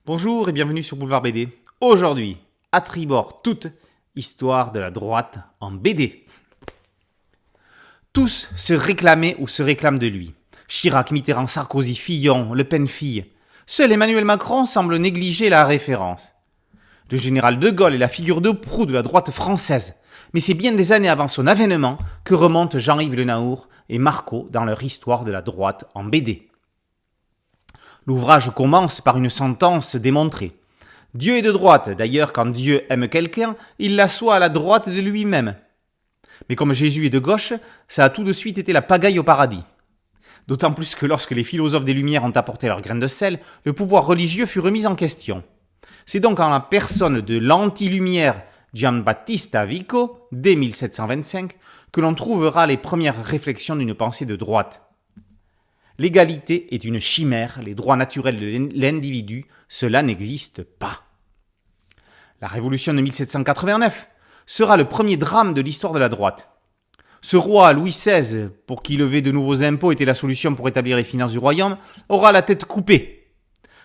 Bonjour et bienvenue sur Boulevard BD. Aujourd'hui, à tribord toute, histoire de la droite en BD. Tous se réclamaient ou se réclament de lui. Chirac, Mitterrand, Sarkozy, Fillon, Le Pen fille. Seul Emmanuel Macron semble négliger la référence. Le général de Gaulle est la figure de proue de la droite française. Mais c'est bien des années avant son avènement que remontent Jean-Yves Le Naour et Marco dans leur histoire de la droite en BD. L'ouvrage commence par une sentence démontrée. Dieu est de droite, d'ailleurs quand Dieu aime quelqu'un, il l'assoit à la droite de lui-même. Mais comme Jésus est de gauche, ça a tout de suite été la pagaille au paradis. D'autant plus que lorsque les philosophes des Lumières ont apporté leur grain de sel, le pouvoir religieux fut remis en question. C'est donc en la personne de l'anti-lumière Giambattista Vico, dès 1725, que l'on trouvera les premières réflexions d'une pensée de droite. L'égalité est une chimère, les droits naturels de l'individu, cela n'existe pas. La révolution de 1789 sera le premier drame de l'histoire de la droite. Ce roi Louis XVI, pour qui lever de nouveaux impôts était la solution pour établir les finances du royaume, aura la tête coupée.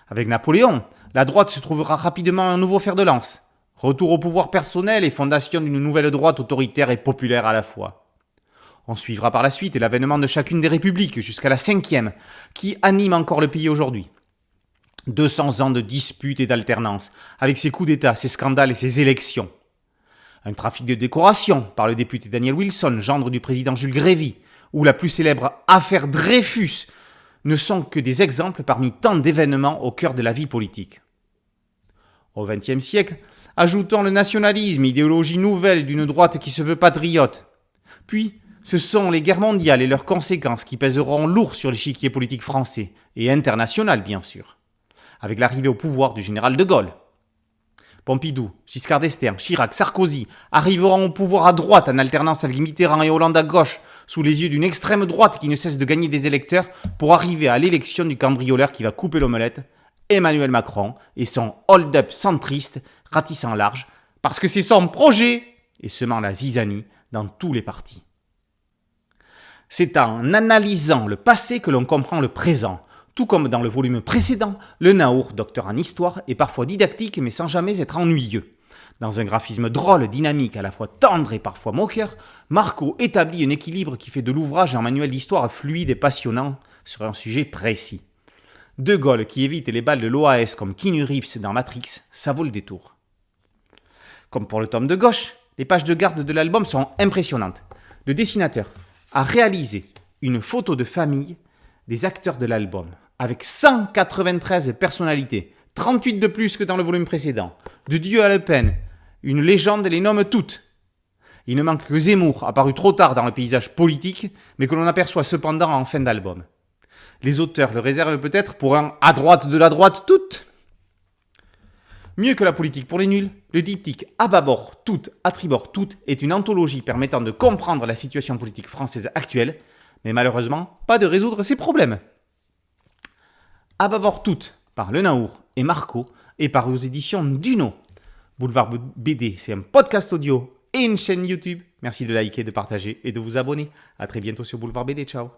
Avec Napoléon, la droite se trouvera rapidement un nouveau fer de lance. Retour au pouvoir personnel et fondation d'une nouvelle droite autoritaire et populaire à la fois. On suivra par la suite l'avènement de chacune des républiques jusqu'à la 5e, qui anime encore le pays aujourd'hui. 200 ans de disputes et d'alternance, avec ses coups d'État, ses scandales et ses élections. Un trafic de décoration par le député Daniel Wilson, gendre du président Jules Grévy, ou la plus célèbre affaire Dreyfus, ne sont que des exemples parmi tant d'événements au cœur de la vie politique. Au XXe siècle, ajoutons le nationalisme, idéologie nouvelle d'une droite qui se veut patriote. Puis, ce sont les guerres mondiales et leurs conséquences qui pèseront lourd sur l'échiquier politique français, et international bien sûr, avec l'arrivée au pouvoir du général de Gaulle. Pompidou, Giscard d'Estaing, Chirac, Sarkozy arriveront au pouvoir à droite en alternance avec Mitterrand et Hollande à gauche, sous les yeux d'une extrême droite qui ne cesse de gagner des électeurs pour arriver à l'élection du cambrioleur qui va couper l'omelette, Emmanuel Macron et son hold-up centriste ratissant large, parce que c'est son projet et semant la zizanie dans tous les partis. C'est en analysant le passé que l'on comprend le présent. Tout comme dans le volume précédent, Le Naour, docteur en histoire, est parfois didactique mais sans jamais être ennuyeux. Dans un graphisme drôle, dynamique, à la fois tendre et parfois moqueur, Marco établit un équilibre qui fait de l'ouvrage un manuel d'histoire fluide et passionnant sur un sujet précis. De Gaulle qui évite les balles de l'OAS comme Keanu Reeves dans Matrix, ça vaut le détour. Comme pour le tome de gauche, les pages de garde de l'album sont impressionnantes. Le dessinateur a réalisé une photo de famille des acteurs de l'album, avec 193 personnalités, 38 de plus que dans le volume précédent. De Dieu à Le Pen, une légende les nomme toutes. Il ne manque que Zemmour, apparu trop tard dans le paysage politique, mais que l'on aperçoit cependant en fin d'album. Les auteurs le réservent peut-être pour un à droite de la droite toute. Mieux que la politique pour les nuls, le diptyque à bâbord toute, à tribord toute est une anthologie permettant de comprendre la situation politique française actuelle, mais malheureusement pas de résoudre ses problèmes. À bâbord toute, par Le Naour et Marco, est paru aux éditions Duno. Boulevard BD, c'est un podcast audio et une chaîne YouTube. Merci de liker, de partager et de vous abonner. A très bientôt sur Boulevard BD, ciao.